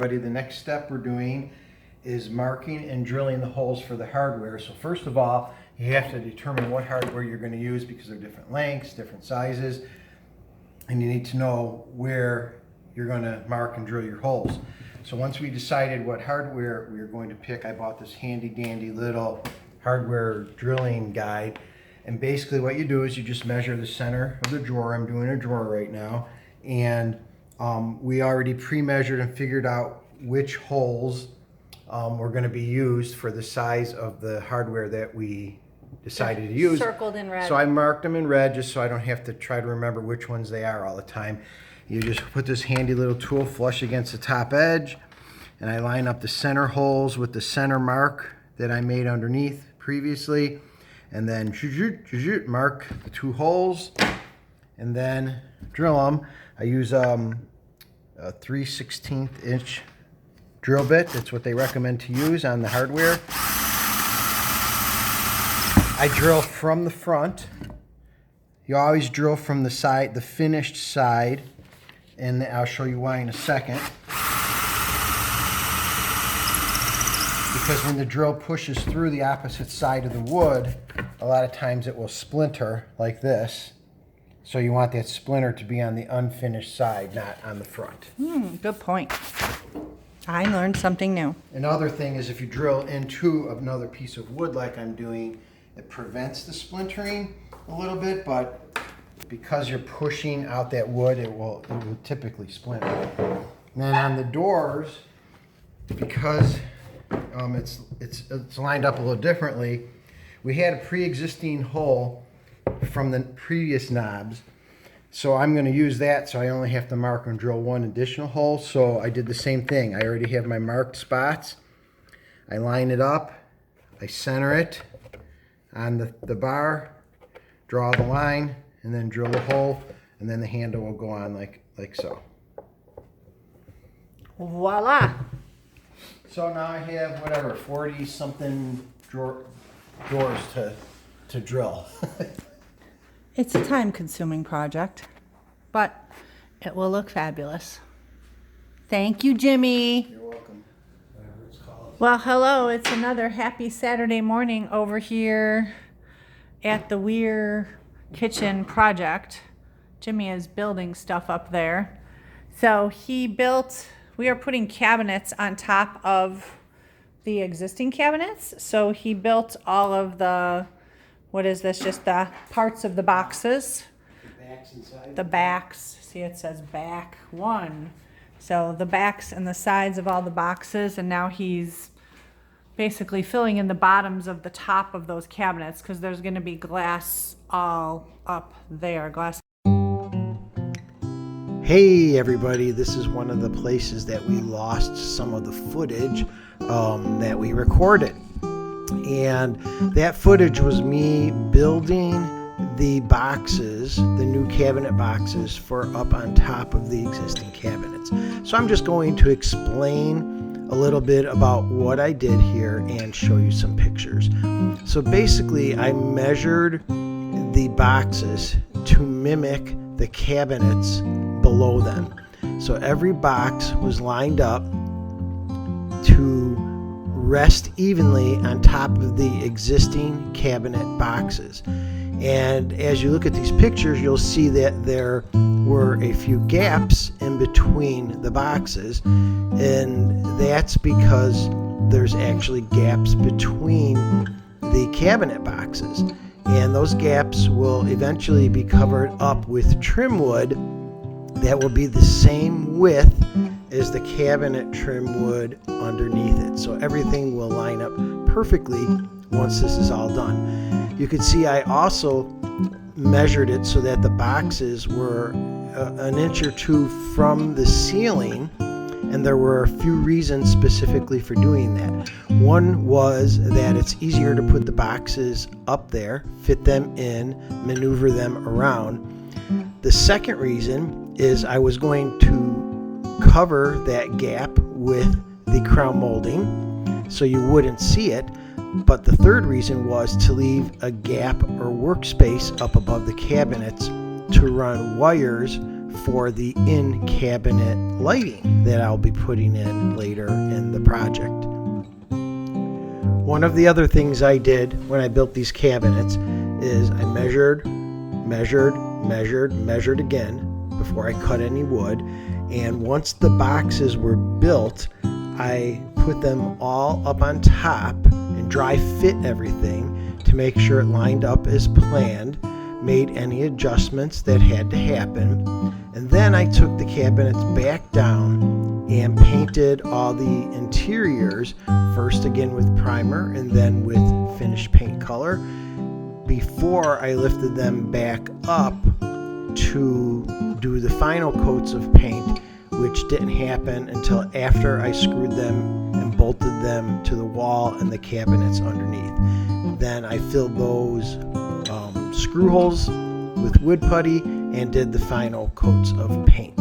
everybody. The next step we're doing is marking and drilling the holes for the hardware. So first of all, you have to determine what hardware you're going to use because they're different lengths, different sizes, and you need to know where you're going to mark and drill your holes. So once we decided what hardware we were going to pick, I bought this handy dandy little hardware drilling guide. And basically what you do is you just measure the center of the drawer. I'm doing a drawer right now. And we already pre-measured and figured out which holes were going to be used for the size of the hardware that we decided to use. Circled in red. So I marked them in red just so I don't have to try to remember which ones they are all the time. You just put this handy little tool flush against the top edge, and I line up the center holes with the center mark that I made underneath previously, and then mark the two holes and then drill them. I use a 3/16 inch drill bit. That's what they recommend to use on the hardware. I drill from the front. You always drill from the side, the finished side, and I'll show you why in a second. Because when the drill pushes through the opposite side of the wood, a lot of times it will splinter like this. So you want that splinter to be on the unfinished side, not on the front. Good point. I learned something new. Another thing is if you drill into another piece of wood like I'm doing, it prevents the splintering a little bit, but because you're pushing out that wood, it will typically splinter. And then on the doors, because it's lined up a little differently, we had a pre-existing hole from the previous knobs, so I'm going to use that, so I only have to mark and drill one additional hole. So I did the same thing. I already have my marked spots. I line it up, I center it on the bar, draw the line, and then drill a hole, and then the handle will go on like so. Voila! So now I have, whatever, 40 something drawers to drill. It's a time-consuming project, but it will look fabulous. Thank you, Jimmy. You're welcome. Whatever it's called. Well, hello. It's another happy Saturday morning over here at the Weir Kitchen project. Jimmy is building stuff up there. So we are putting cabinets on top of the existing cabinets. So he built all of the, what is this, just the parts of the boxes. The backs inside. The backs, see it says back one. So the backs and the sides of all the boxes, and now he's basically filling in the bottoms of the top of those cabinets because there's going to be glass all up there. Glass. Hey everybody, this is one of the places that we lost some of the footage that we recorded. And that footage was me building the boxes, the new cabinet boxes, for up on top of the existing cabinets. So I'm just going to explain a little bit about what I did here and show you some pictures. So basically I measured the boxes to mimic the cabinets below them. So every box was lined up to rest evenly on top of the existing cabinet boxes. And as you look at these pictures, you'll see that there were a few gaps in between the boxes, and that's because there's actually gaps between the cabinet boxes. And those gaps will eventually be covered up with trim wood that will be the same width as the cabinet trim wood underneath it. So everything will line up perfectly once this is all done. You can see I also measured it so that the boxes were an inch or two from the ceiling, and there were a few reasons specifically for doing that. One was that it's easier to put the boxes up there, fit them in, maneuver them around. The second reason is I was going to cover that gap with the crown molding so you wouldn't see it. But the third reason was to leave a gap or workspace up above the cabinets to run wires for the in-cabinet lighting that I'll be putting in later in the project. One of the other things I did when I built these cabinets is I measured again before I cut any wood. And once the boxes were built, I put them all up on top and dry fit everything to make sure it lined up as planned, made any adjustments that had to happen. And then I took the cabinets back down and painted all the interiors, first again with primer and then with finished paint color, before I lifted them back up to do the final coats of paint, which didn't happen until after I screwed them and bolted them to the wall and the cabinets underneath. Then I filled those screw holes with wood putty and did the final coats of paint.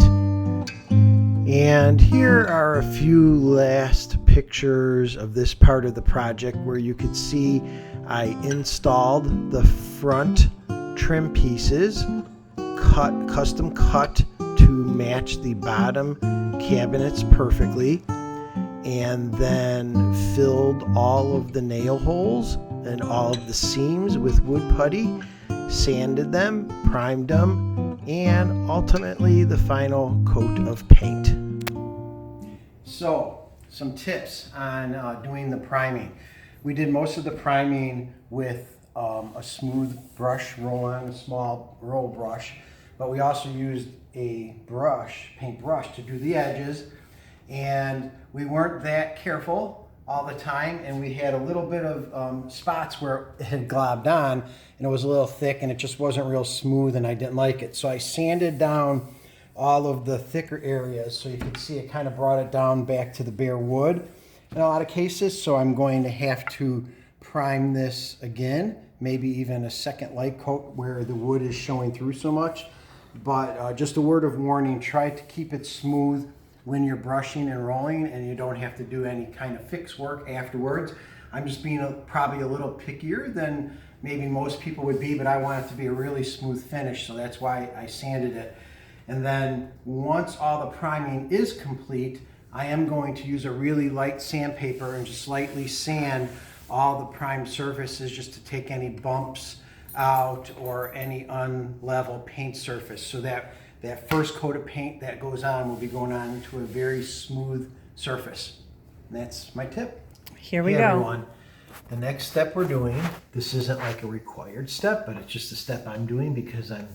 And here are a few last pictures of this part of the project where you could see I installed the front trim pieces, custom cut to match the bottom cabinets perfectly, and then filled all of the nail holes and all of the seams with wood putty, sanded them, primed them, and ultimately the final coat of paint. So, some tips on doing the priming. We did most of the priming with a smooth brush roll-on, a small roll brush, but we also used a paint brush to do the edges, and we weren't that careful all the time, and we had a little bit of spots where it had globbed on and it was a little thick and it just wasn't real smooth and I didn't like it. So I sanded down all of the thicker areas so you can see it kind of brought it down back to the bare wood in a lot of cases. So I'm going to have to prime this again, maybe even a second light coat where the wood is showing through so much. But just a word of warning, try to keep it smooth when you're brushing and rolling and you don't have to do any kind of fix work afterwards. I'm just being probably a little pickier than maybe most people would be, but I want it to be a really smooth finish, so that's why I sanded it. And then once all the priming is complete, I am going to use a really light sandpaper and just lightly sand all the primed surfaces just to take any bumps out or any unlevel paint surface, so that first coat of paint that goes on will be going on to a very smooth surface. And that's my tip. Here we go. Everyone, the next step we're doing, this isn't like a required step, but it's just a step I'm doing because I'm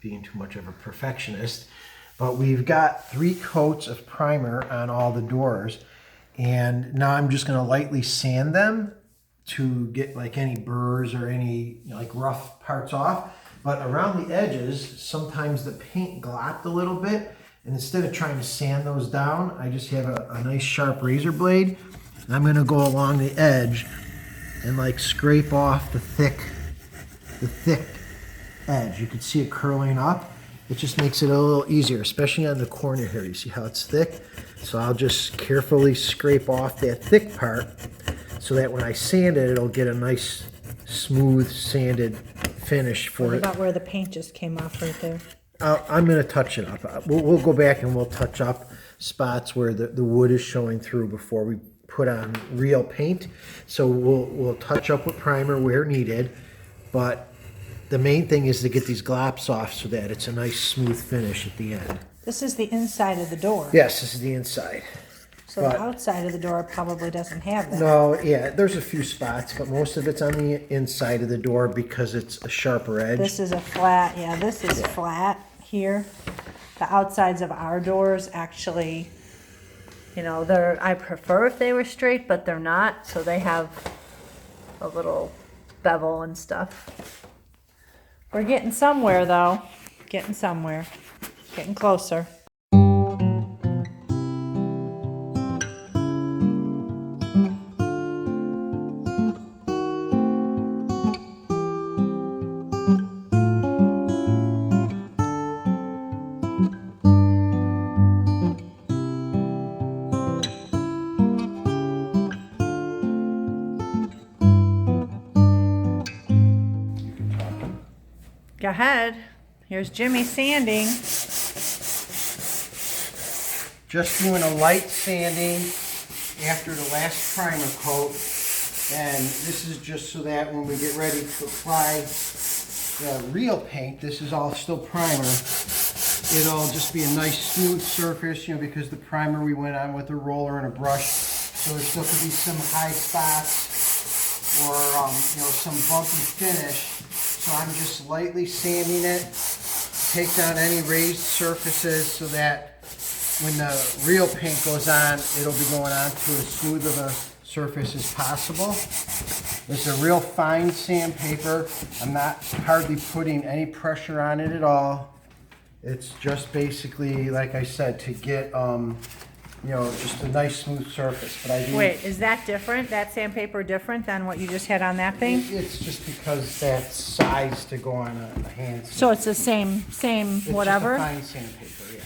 being too much of a perfectionist. But we've got 3 coats of primer on all the doors, and now I'm just going to lightly sand them to get like any burrs or any like rough parts off. But around the edges, sometimes the paint glopped a little bit, and instead of trying to sand those down, I just have a nice sharp razor blade, and I'm going to go along the edge and like scrape off the thick edge. You can see it curling up. It just makes it a little easier, especially on the corner here. You see how it's thick? So I'll just carefully scrape off that thick part so that when I sand it, it'll get a nice smooth sanded finish for What it. about where the paint just came off right there? I'm going to touch it up. We'll go back and we'll touch up spots where the wood is showing through before we put on real paint. So we'll touch up with primer where needed, but the main thing is to get these glops off so that it's a nice smooth finish at the end. This is the inside of the door. Yes, this is the inside. So the outside of the door probably doesn't have that. No, yeah, there's a few spots, but most of it's on the inside of the door because it's a sharper edge. This is a flat, yeah, this is flat here. The outsides of our doors actually, you know, I prefer if they were straight, but they're not, so they have a little bevel and stuff. We're getting somewhere though, getting somewhere, getting closer. Go ahead. Here's Jimmy sanding. just doing a light sanding after the last primer coat. And this is just so that when we get ready to apply the real paint, this is all still primer, it'll just be a nice smooth surface, because the primer we went on with a roller and a brush, so there still could be some high spots or some bumpy finish. So I'm just lightly sanding it, take down any raised surfaces so that when the real paint goes on, it'll be going on to as smooth of a surface as possible. It's a real fine sandpaper. I'm not hardly putting any pressure on it at all. It's just basically, like I said, to get just a nice smooth surface. But I do. Wait, is that different? That sandpaper different than what you just had on that thing? It's just because that's size to go on a hand. So it's the same whatever. It's just a fine sandpaper, yeah.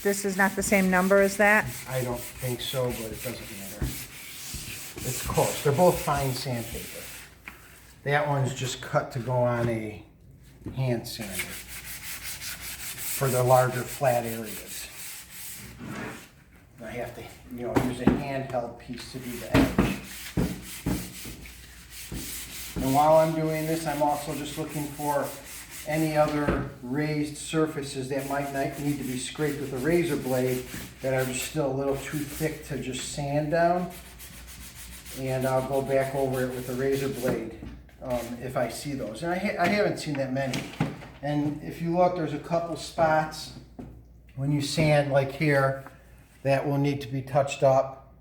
This is not the same number as that? I don't think so, but it doesn't matter. It's close. They're both fine sandpaper. That one's just cut to go on a hand sander for the larger flat areas. I have to, use a handheld piece to do the edge. And while I'm doing this, I'm also just looking for any other raised surfaces that might need to be scraped with a razor blade that are just still a little too thick to just sand down. And I'll go back over it with a razor blade if I see those. And I haven't seen that many. And if you look, there's a couple spots when you sand, like here, that will need to be touched up.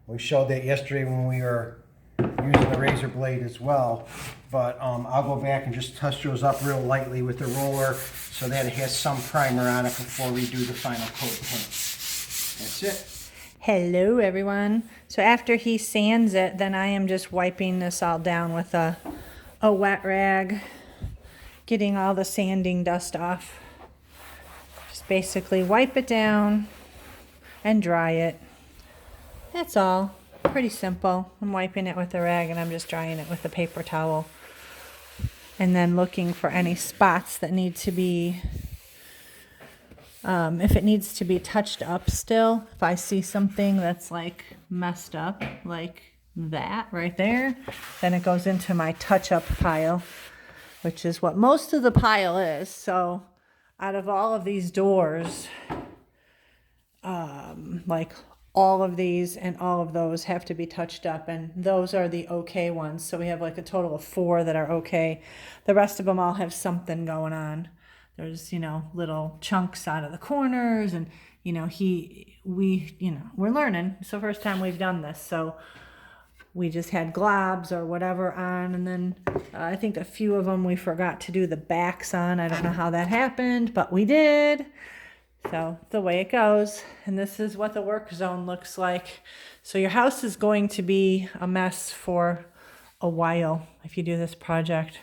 We showed that yesterday when we were using the razor blade as well. But I'll go back and just touch those up real lightly with the roller so that it has some primer on it before we do the final coat of paint. That's it. Hello everyone. So after he sands it, then I am just wiping this all down with a wet rag, getting all the sanding dust off. Just basically wipe it down and dry it. That's all. Pretty simple. I'm wiping it with a rag and I'm just drying it with a paper towel. And then looking for any spots that need to be, if it needs to be touched up still, if I see something that's like messed up, like that right there, then it goes into my touch-up pile, which is what most of the pile is. So out of all of these doors, like all of these and all of those have to be touched up, and those are the okay ones. So we have like a total of 4 that are okay. The rest of them all have something going on. There's, little chunks out of the corners, and, we're learning. It's the first time we've done this. So we just had globs or whatever on, and then I think a few of them we forgot to do the backs on. I don't know how that happened, but we did. So the way it goes. And this is what the work zone looks like. So your house is going to be a mess for a while if you do this project.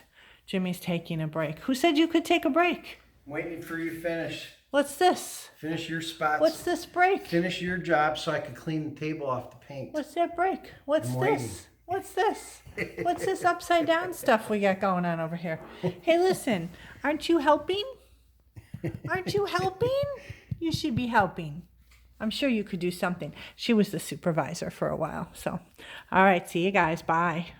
Jimmy's taking a break. Who said you could take a break? Waiting for you to finish. What's this? Finish your spots. What's this break? Finish your job so I can clean the table off the paint. What's that break? What's I'm this? waiting. What's this? What's this upside down stuff we got going on over here? Hey, listen, aren't you helping? Aren't you helping? You should be helping. I'm sure you could do something. She was the supervisor for a while. So, all right, see you guys. Bye.